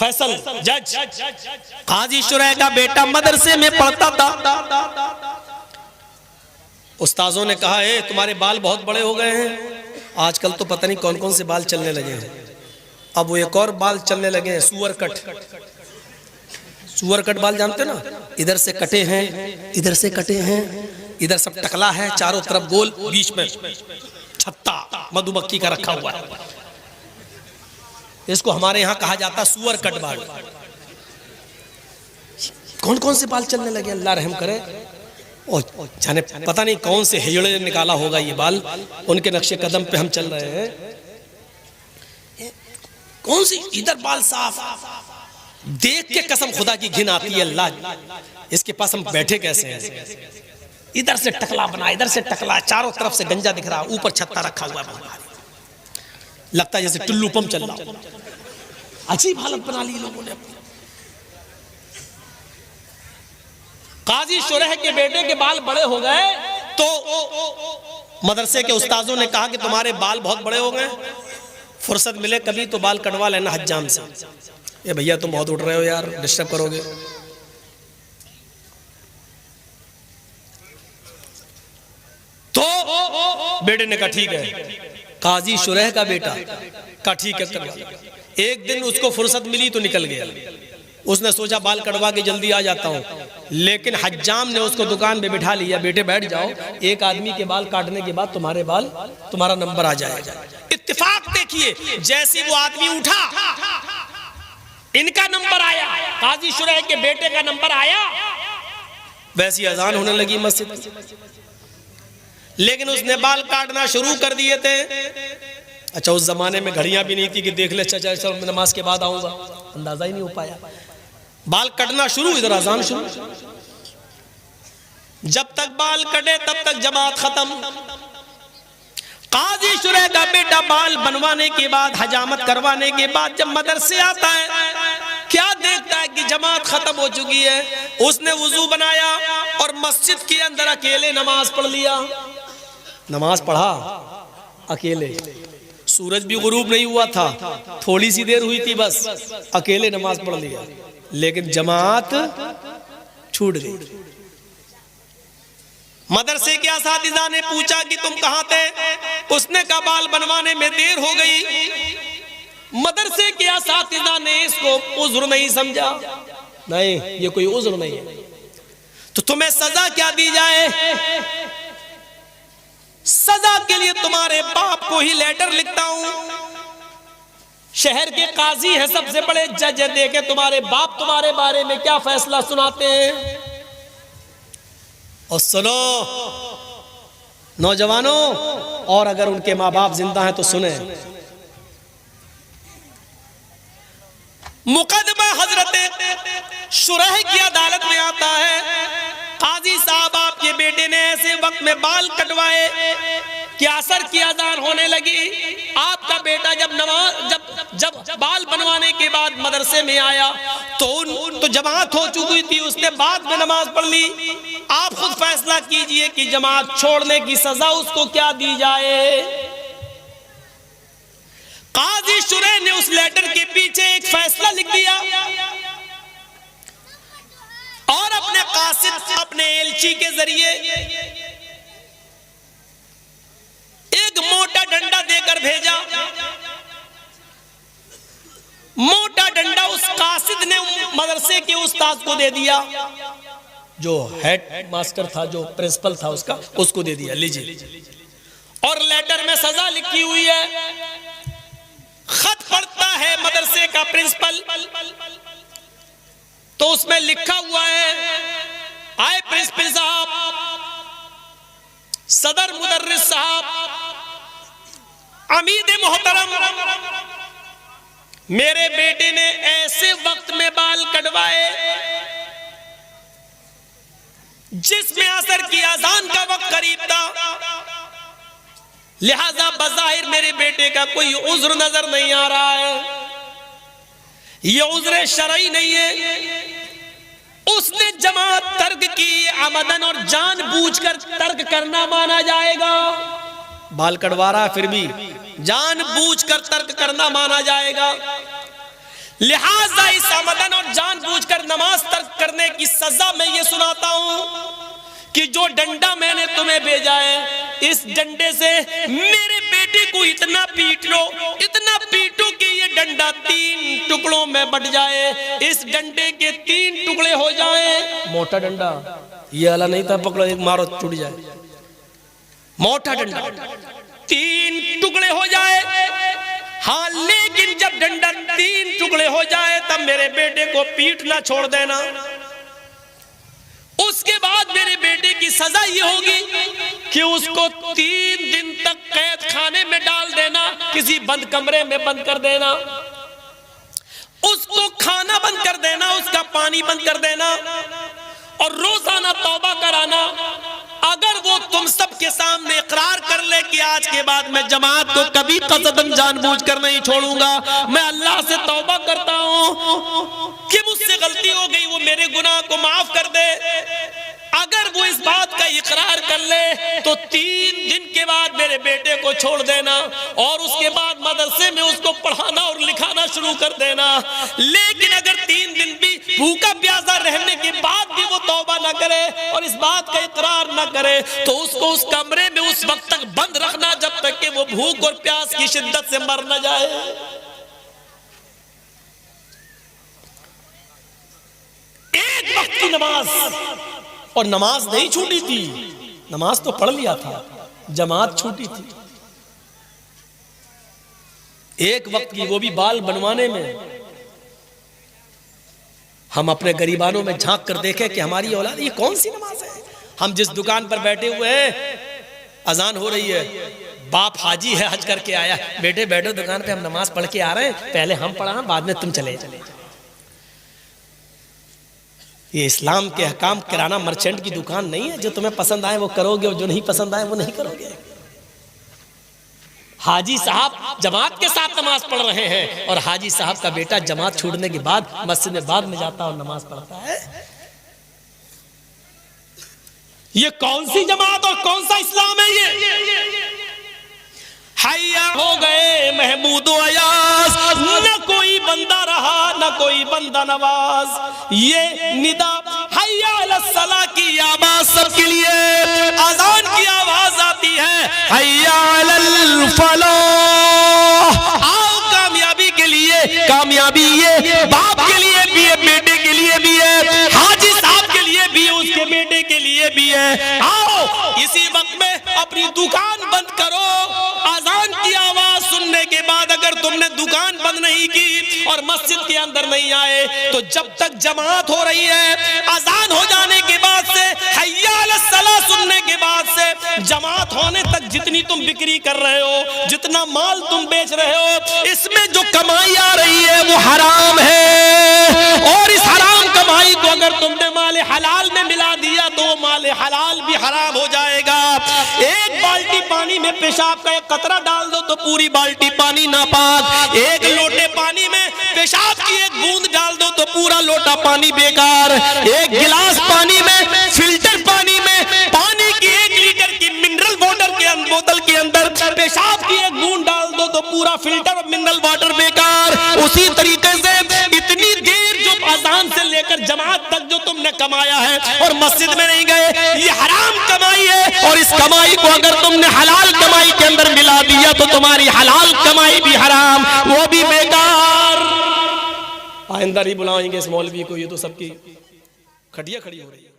फैसल जज काजी शुरैह का बेटा मदरसे में पढ़ता था। उस्ताजों ने कहा है तुम्हारे बाल बहुत बड़े हो गए हैं, आजकल तो पता नहीं कौन कौन से बाल चलने लगे हैं। अब वो एक और बाल चलने लगे हैं, सुअर कट। सुअर कट बाल जानते ना, इधर से कटे हैं, इधर से कटे हैं, इधर सब टकला है, चारों तरफ गोल, बीच में छत्ता मधुमक्खी का रखा हुआ है। इसको हमारे यहाँ कहा जाता सुअर कट बाल। कौन कौन से बाल चलने लगे, अल्लाह रहम करे। और जाने पता नहीं कौन से हिजड़े ने निकाला होगा ये बाल, उनके नक्शे कदम पे हम चल रहे हैं। कौन सी इधर बाल साफ, देख के कसम खुदा की घिन आती है, अल्लाह इसके पास हम बैठे कैसे हैं। इधर से टकला बना, इधर से टकला, चारों तरफ से गंजा दिख रहा, ऊपर छत्ता रखा हुआ है, लगता है जैसे टुल्लू पंप चल रहा। अजीब हालत बना ली लोगों ने अपनी। काजी शुरैह के बेटे के बाल बड़े हो गए तो मदरसे के उस्ताजों ने कहा कि तुम्हारे बाल बहुत बड़े हो गए, फुर्सत मिले कभी तो बाल कटवा लेना हज्जाम से। ये भैया तुम बहुत उठ रहे हो यार, डिस्टर्ब करोगे। तो बेटे ने कहा ठीक है, काजी शुरैह का बेटा कहा ठीक है करवा। एक दिन उसको फुर्सत मिली तो निकल गया। उसने सोचा बाल कटवा के जल्दी आ जाता हूं, लेकिन हज्जाम ने उसको दुकान पे बिठा लिया, बेटे बैठ जाओ, एक आदमी के बाल काटने के बाद तुम्हारे बाल, तुम्हारा नंबर आ जाएगा। इत्तेफाक देखिए, जैसे वो आदमी उठा इनका नंबर आया, काजी शुरैह के बेटे का नंबर आया, वैसी अजान होने लगी मस्जिद। लेकिन उसने बाल काटना शुरू कर दिए थे। अच्छा उस जमाने में घड़ियां भी नहीं थी कि देख ले चाचा चल नमाज के बाद आऊंगा, अंदाजा ही नहीं हो पाया। बाल कटना शुरू, इधर अजान शुरू। जब तक बाल कटे तब तक जमात खत्म। काजी शुरैह का बेटा बाल बनवाने के बाद, हजामत करवाने के बाद जब मदरसे आता है, क्या देखता है कि जमात खत्म हो चुकी है। उसने वुजू बनाया और मस्जिद के अंदर अकेले नमाज पढ़ लिया। नमाज पढ़ा अकेले, सूरज भी गुरूब नहीं हुआ था, थोड़ी सी देर हुई थी बस, अकेले नमाज पढ़ लिया, लेकिन जमात छूट गई। मदरसे के असातिज़ा ने पूछा कि तुम कहां थे, उसने कहा बाल बनवाने में देर हो गई। मदरसे के असातिज़ा ने इसको उज़्र नहीं समझा, नहीं ये कोई उज़्र नहीं है, तो तुम्हें सजा क्या दी जाए। सजा के लिए तुम्हारे बाप को ही लेटर लिखता हूं, शहर के काजी है, सबसे बड़े जज है, देखे तुम्हारे बाप तुम्हारे बारे में क्या फैसला सुनाते हैं। और सुनो नौजवानों, और अगर उनके माँ बाप जिंदा हैं तो सुने। मुकदमा हजरत शुरैह की अदालत में आता है, काजी साहब आपके बेटे ने ऐसे वक्त में बाल कटवाए कि असर की अजान होने लगी। आपका बेटा जब बाल बनवाने के बाद मदरसे में आया तो जमात हो चुकी थी, उसने बाद में नमाज पढ़ ली। आप खुद फैसला कीजिए कि जमात छोड़ने की सजा उसको क्या दी जाए। काजी शुरैह ने उस लेटर के पीछे एक फैसला लिख दिया और अपने कासिद, अपने एलची के जरिए एक मोटा डंडा देकर भेजा। मोटा डंडा उस कासिद ने मदरसे के उस्ताद को दे दिया, जो हेड मास्टर था, जो प्रिंसिपल था उसका, उसको दे दिया, लीजिए। और लेटर में सजा लिखी हुई है। खत पढ़ता है मदरसे का प्रिंसिपल, तो उसमें लिखा हुआ है, आए प्रिंसिपल साहब, सदर मुदर्रिस साहब, अमीद मोहतरम, मेरे बेटे ने ऐसे वक्त में बाल कटवाए जिसमें असर की अजान का वक्त करीब था, लिहाजा बज़ाहिर मेरे बेटे का कोई उज़्र नजर नहीं आ रहा है, ये उज़्र शरई नहीं है। उसने जमात तर्क की, आमदन और जानबूझकर तर्क करना माना जाएगा। बाल कटवा रहा फिर भी जानबूझकर तर्क करना माना जाएगा। लिहाजा इस आमदन और जानबूझकर नमाज तर्क करने की सजा मैं ये सुनाता हूं कि जो डंडा मैंने तुम्हें भेजा है, इस डंडे से मेरे बेटे को इतना पीट लो, इतना पीटो कि ये डंडा 3 टुकड़ों में बट जाए, इस डंडे के 3 टुकड़े हो जाए। मोटा डंडा, ये वाला नहीं था पकड़ो एक मारो टूट जाए, मोटा डंडा 3 टुकड़े हो जाए। हाँ, लेकिन जब डंडा 3 टुकड़े हो जाए तब मेरे बेटे को पीटना छोड़ देना। उसके बाद मेरे बेटे की सजा ये होगी कि उसको 3 दिन तक कैद खाने में डाल देना, किसी बंद कमरे में बंद कर देना, उसको खाना बंद कर देना, उसका पानी बंद कर देना और रोजाना तौबा कराना। अगर वो तुम सब के सामने इकरार कर ले कि आज के बाद मैं जमात को कभी कसदन जानबूझकर नहीं छोड़ूंगा, मैं अल्लाह से तौबा करता हूं कि मुझसे गलती हो गई, वो मेरे गुनाह को माफ कर दे, अगर वो इस बात का इकरार कर ले तो 3 दिन के बाद मेरे बेटे को छोड़ देना और उसके बाद मदरसे में उसको पढ़ाना और लिखाना शुरू कर देना। लेकिन अगर 3 दिन भी भूखा प्यासा रहने के बाद भी वो तौबा ना करे और इस बात का इकरार ना करे तो उसको उस कमरे में उस वक्त तक बंद रखना जब तक कि वो भूख और प्यास की शिद्दत से मर न जाए। एक वक्त की नमाज, और नमाज नहीं छूटी थी, नमाज तो पढ़ लिया था, जमात छूटी थी एक वक्त की, वो भी बाल बनवाने में। हम अपने गरीबानों में झांक कर देखें कि हमारी औलाद ये कौन सी नमाज है। हम जिस दुकान पर बैठे हुए हैं, अजान हो रही है, बाप हाजी है, हज करके आया, बेटे बैठो दुकान पे, हम नमाज पढ़ के आ रहे हैं, पहले हम पढ़ा बाद में तुम चले। ये इस्लाम के अहकाम किराना मर्चेंट की दुकान नहीं है, जो तुम्हें पसंद आए वो करोगे और जो नहीं पसंद आए वो नहीं करोगे। हाजी साहब जमात के साथ नमाज पढ़ रहे हैं और हाजी साहब का बेटा जमात छूटने के बाद मस्जिद में बाद में जाता और नमाज पढ़ता है। ये कौन सी जमात और कौन सा इस्लाम है ये? हैया हो गए महमूद अयास, न कोई बंदा रहा न कोई बंदा नवाज। ये निदा हैया अलस्सला की आवाज सबके लिए, अजान की आवाज आती है, हैया अलल फलाह, आओ कामयाबी के लिए। कामयाबी ये बाप के लिए भी है, बेटे के लिए भी है, हाजी साहब के लिए भी है, उसके बेटे के लिए भी है। आओ इसी वक्त में अपनी दुकान बंद करो। अजान की आवाज सुनने के बाद अगर तुमने दुकान बंद नहीं की और मस्जिद के अंदर नहीं आए तो जब तक जमात हो रही है, अजान हो जाने के बाद से, हैया अलस सलाह सुनने के बाद से, जमात होने तक जितनी तुम बिक्री कर रहे हो, जितना माल तुम बेच रहे हो, इसमें जो कमाई आ रही है वो हराम है। और इस हराम कमाई को अगर तुमने माल हलाल में मिला दिया तो वो माल हलाल भी हराम हो जाएगा। एक बाल्टी पानी में पेशाब का एक कतरा डाल दो तो पूरी बाल्टी पानी नापाक, एक लोटे पानी में पेशाब की एक बूंद डाल दो तो पूरा लोटा पानी बेकार, एक गिलास पानी में, फिल्टर पानी में, पानी की 1 लीटर की मिनरल वाटर के बोतल के अंदर पेशाब की एक बूंद डाल दो तो पूरा फिल्टर और मिनरल वाटर बेकार। उसी तरीके से इतनी देर जो अजान से लेकर जमात तक जो तुमने कमाया है और मस्जिद में नहीं गए, ये हराम कमाई है। और इस कमाई को अगर तुमने हलाल कमाई के अंदर मिला दिया तो तुम्हारी हलाल कमाई भी हराम, वो भी बेकार। आइंदा ही बुलाएंगे इस मौलवी को, ये तो सबकी खटिया खड़ी हो रही है।